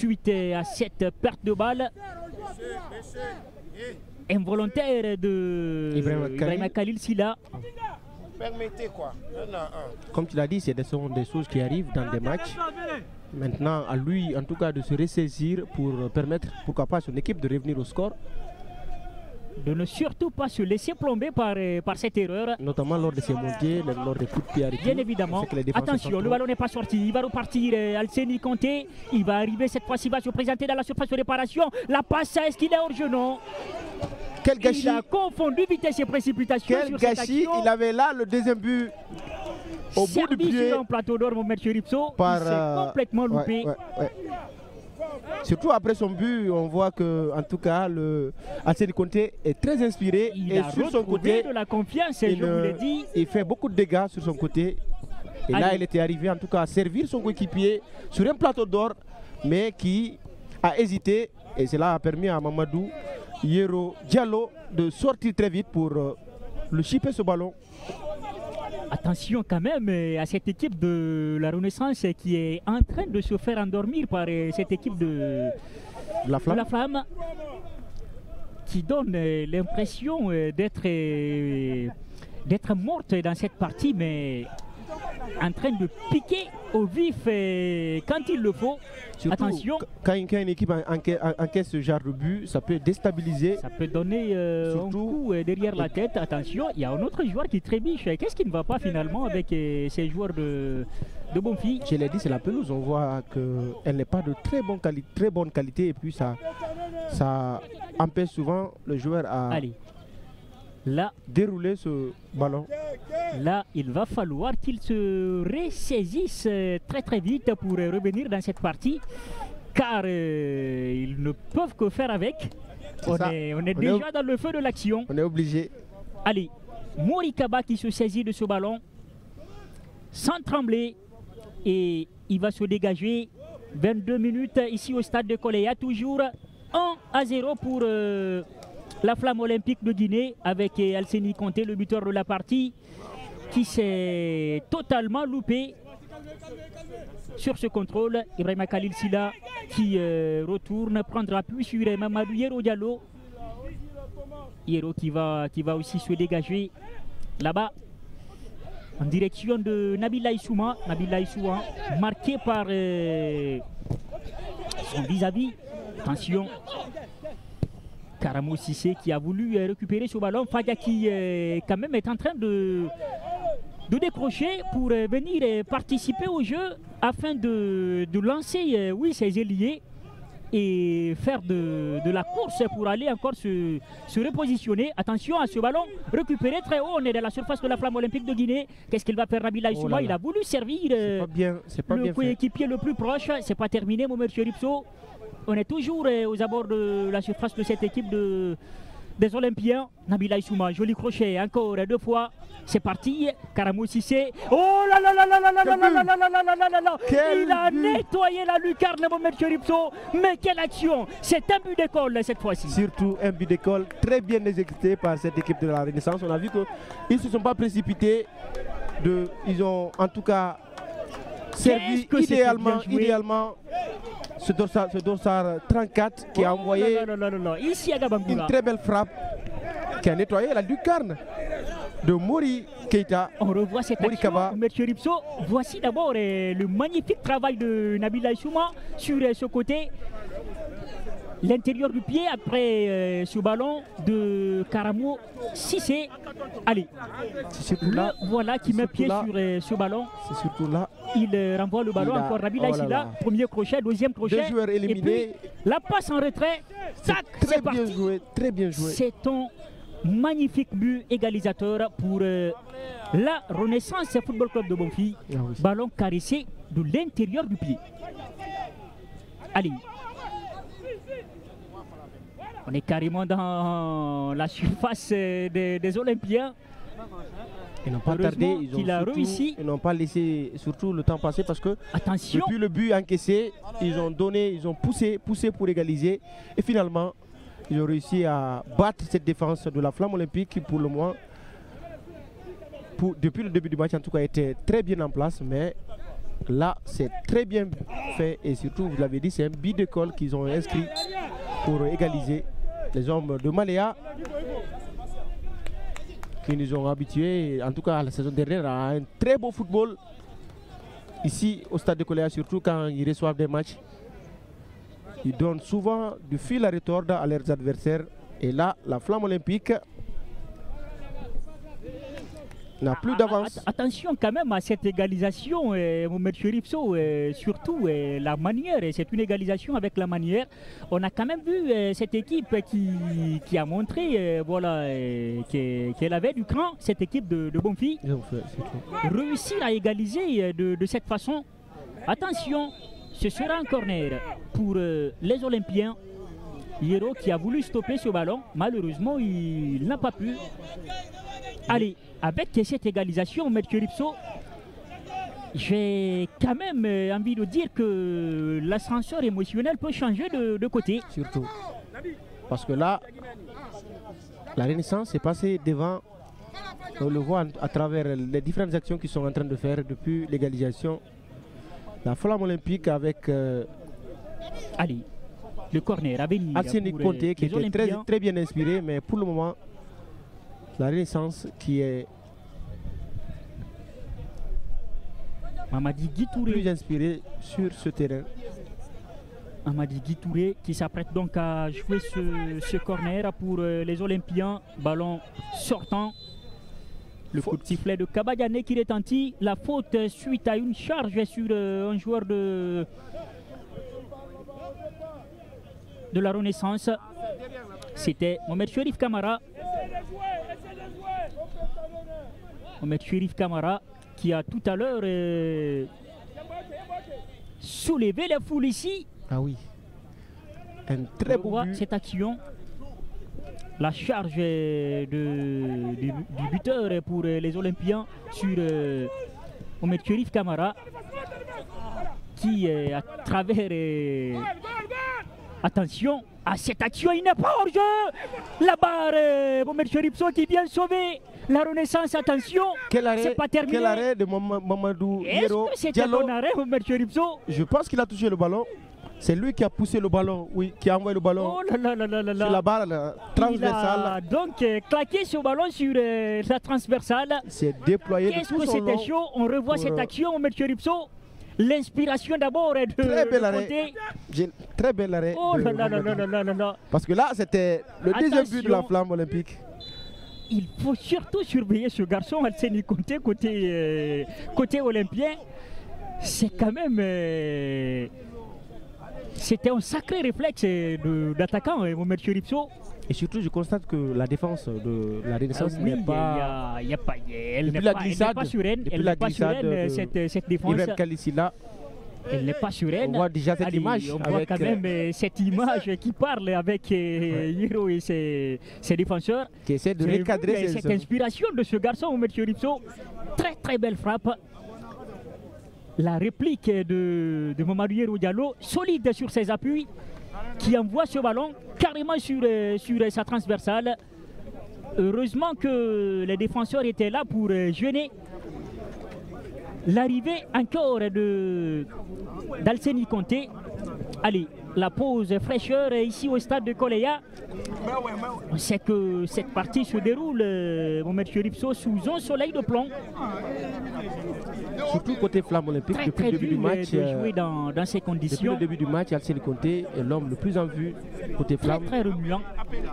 suite à cette perte de balle involontaire de Ibrahima Khalil Silla. Permettez quoi. Comme tu l'as dit, ce sont des choses qui arrivent dans des matchs. Maintenant, à lui, en tout cas, de se ressaisir pour permettre, pourquoi pas, à son équipe de revenir au score. De ne surtout pas se laisser plomber par cette erreur. Notamment lors de ses montées, lors des coups de pied arrêtés. Bien évidemment. Attention, le ballon n'est pas sorti. Il va repartir. Alseni Conté. Il va arriver cette fois-ci. Il va se présenter dans la surface de réparation. La passe, est-ce qu'il est hors-jeu? Non. Quel gâchis. Il a confondu vitesse et précipitation. Quel gâchis. Il avait là le deuxième but au bout du pied. Sur un plateau d'or, mon maître Ripso. Il s'est complètement loupé. Surtout après son but, on voit que, en tout cas, Alseni Conté est très inspiré. Il a sur son côté de la confiance, je vous l'ai dit. Il fait beaucoup de dégâts sur son côté. Et là, il était arrivé, en tout cas, à servir son coéquipier sur un plateau d'or, mais qui a hésité. Et cela a permis à Mamadou Yero Diallo de sortir très vite pour le chipper ce ballon. Attention quand même à cette équipe de la Renaissance qui est en train de se faire endormir par cette équipe de la Flamme qui donne l'impression d'être morte dans cette partie, mais en train de piquer au vif quand il le faut. Surtout, attention, quand une équipe encaisse ce genre de but, ça peut déstabiliser. Ça peut donner un coup derrière la tête. Attention, il y a un autre joueur qui trébiche. Qu'est-ce qui ne va pas finalement avec ces joueurs de Bonfi? Je l'ai dit, c'est la pelouse. On voit qu'elle n'est pas de très bonne qualité et puis ça empêche souvent le joueur à dérouler ce ballon. Là, il va falloir qu'il se ressaisisse très très vite pour revenir dans cette partie, car ils ne peuvent que faire avec. On est déjà dans le feu de l'action. On est obligé. Allez, Morikaba qui se saisit de ce ballon sans trembler et il va se dégager. 22 minutes ici au stade de Koleya, toujours 1-0 pour la Flamme olympique de Guinée, avec Alseni Conté, le buteur de la partie, qui s'est totalement loupé sur ce contrôle. Ibrahima Khalil Silla qui retourne, prendre appui sur Mamadou Yero Diallo. Yero qui va aussi se dégager là-bas en direction de Nabila Issouma. Nabila Issouma marqué par son vis-à-vis. Attention, Karamo Sissé qui a voulu récupérer ce ballon. Fadia qui quand même est en train de décrocher pour venir participer au jeu afin de lancer ses ailiers et faire de la course pour aller encore se repositionner. Attention à ce ballon récupéré très haut. On est dans la surface de la Flamme olympique de Guinée. Qu'est-ce qu'il va faire Nabila Issouma? Il a voulu servir le coéquipier le plus proche. C'est pas terminé, mon monsieur Ripso. On est toujours aux abords de la surface de cette équipe des Olympiens. Nabila Issouma, joli crochet, encore deux fois. C'est parti, Karamo Sissé. Oh là là là là là là là là là là là là là là. Il a nettoyé la lucarne, mon monsieur Ripso. Mais quelle action! C'est un but d'école cette fois-ci. Surtout un but d'école très bien exécuté par cette équipe de la Renaissance. On a vu qu'ils ne se sont pas précipités. Ils ont en tout cas servi idéalement ce dossard 34 qui a envoyé ici à une très belle frappe qui a nettoyé la lucarne de Mori Keita. On revoit cette action, monsieur Ripso. Voici d'abord le magnifique travail de Nabila Issouma sur ce côté. L'intérieur du pied après ce ballon de Karamo Sissé. Allez, là, voilà qui met pied sur ce ballon. C'est surtout là. Il renvoie le ballon encore. Nabila Issouma, premier crochet, deuxième crochet. Deux joueurs éliminés. Et puis, la passe en retrait. Très bien joué, très bien joué. C'est un magnifique but égalisateur pour la Renaissance Football Club de Bonfi. Ah oui. Ballon caressé de l'intérieur du pied. Allez. On est carrément dans la surface des Olympiens. Ils n'ont pas tardé, ils n'ont pas laissé surtout le temps passer parce que depuis le but encaissé, ils ont poussé pour égaliser et finalement ils ont réussi à battre cette défense de la Flamme olympique qui pour le moment, depuis le début du match en tout cas, était très bien en place, mais Là, c'est très bien fait et surtout, vous l'avez dit, c'est un but d'école qu'ils ont inscrit pour égaliser. Les hommes de Maléa qui nous ont habitués, en tout cas la saison dernière, à un très beau football ici au stade de Koléa, surtout quand ils reçoivent des matchs. Ils donnent souvent du fil à retordre à leurs adversaires. Et là, la Flamme olympique n'a plus d'avance. Attention quand même à cette égalisation, Mohamed Cherifso, surtout la manière, c'est une égalisation avec la manière. On a quand même vu cette équipe qui a montré voilà, qu'elle avait du cran, cette équipe de Bonfi. Réussir à égaliser de cette façon. Attention, ce sera un corner pour les Olympiens. Hierro qui a voulu stopper ce ballon, malheureusement il n'a pas pu. Allez, avec cette égalisation, M. Ripso, j'ai quand même envie de dire que l'ascenseur émotionnel peut changer de côté. Surtout, parce que là, la Renaissance est passée devant, on le voit à travers les différentes actions qu'ils sont en train de faire depuis l'égalisation. La Flamme olympique avec... allez, le corner à venir. Arsène Conté qui était très bien inspiré, mais pour le moment, la Renaissance qui est Mamadi Guitouré plus inspiré sur ce terrain. Mamadi Guitouré qui s'apprête donc à jouer ce corner pour les Olympiens. Ballon sortant. Le coup de sifflet de Kabadiané qui retentit. La faute suite à une charge sur un joueur de la Renaissance. C'était Mohamed Cherif Kamara. Mohamed Cherif Kamara qui a tout à l'heure soulevé la foule ici. Ah oui. Un très beau but. Cette action. La charge du buteur pour les Olympiens sur Mohamed Cherif Kamara qui à travers attention à cette action, il n'est pas hors jeu. La barre, Mohamed Cherifso qui vient sauver la Renaissance. Attention, c'est pas terminé. Quel arrêt de Mamadou Hierro C'était un bon arrêt, Mohamed Cherifso. Je pense qu'il a touché le ballon. C'est lui qui a poussé le ballon, oui, qui a envoyé le ballon sur la barre transversale. Il a donc claqué ce ballon sur la transversale. C'est déployé. Qu'est-ce que c'était chaud. On revoit cette action, Mohamed Cherifso. L'inspiration d'abord est de très bel arrêt. Très bel arrêt. Oh là là là là là là. Parce que là, c'était le deuxième but de la Flamme olympique. Il faut surtout surveiller ce garçon, Alseni Conté, côté olympien. C'est quand même... c'était un sacré réflexe d'attaquant, Mohamed Cherifso. Et surtout, je constate que la défense de la Renaissance n'est pas... Elle n'est pas sereine. Elle n'est pas sereine, cette défense. Elle n'est pas sereine. On voit déjà cette image. On voit quand même cette image qui parle avec Hierro et ses défenseurs. Qui essaie de recadrer cette inspiration de ce garçon, Mohamed Cherifso. Très très belle frappe. La réplique de Mamadou Hierro Diallo, solide sur ses appuis, qui envoie ce ballon carrément sur sa transversale. Heureusement que les défenseurs étaient là pour gêner l'arrivée encore d'Alseni Conté. Allez, la pause fraîcheur ici au stade de Koléa. On sait que cette partie se déroule, Mohamed Cherifso, sous un soleil de plomb. Surtout côté Flamme olympique, très, depuis le début du match. De jouer dans ces conditions. Depuis le début du match, Alseni Conté est l'homme le plus en vue côté Flamme. Très remuant.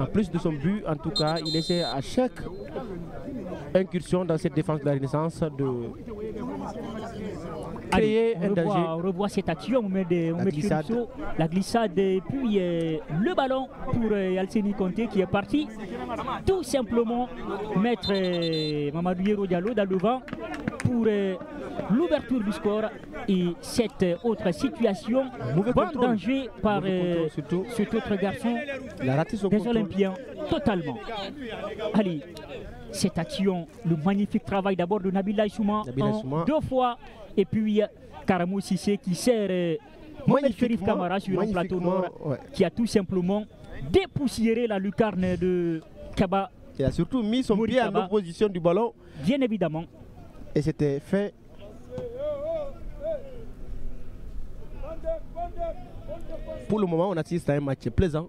En plus de son but, en tout cas, il essaie à chaque incursion dans cette défense de la Renaissance de créer un danger. On revoit cette action, on met Cherifso, la glissade et puis le ballon pour Alseni Conté qui est parti tout simplement mettre Mamadou Hierro Diallo dans le vent pour l'ouverture du score. Et cette autre situation, bon danger par cet autre garçon des Olympiens, totalement. Allez, cette action, le magnifique travail d'abord de Nabila Issouma deux fois, et puis Karamou Sissé qui sert Mohamed Cherif Kamara sur un plateau nord, qui a tout simplement dépoussiéré la lucarne de Kaba. Il a surtout mis son pied en opposition du ballon. Bien évidemment. Et c'était fait pour le moment, on assiste à un match plaisant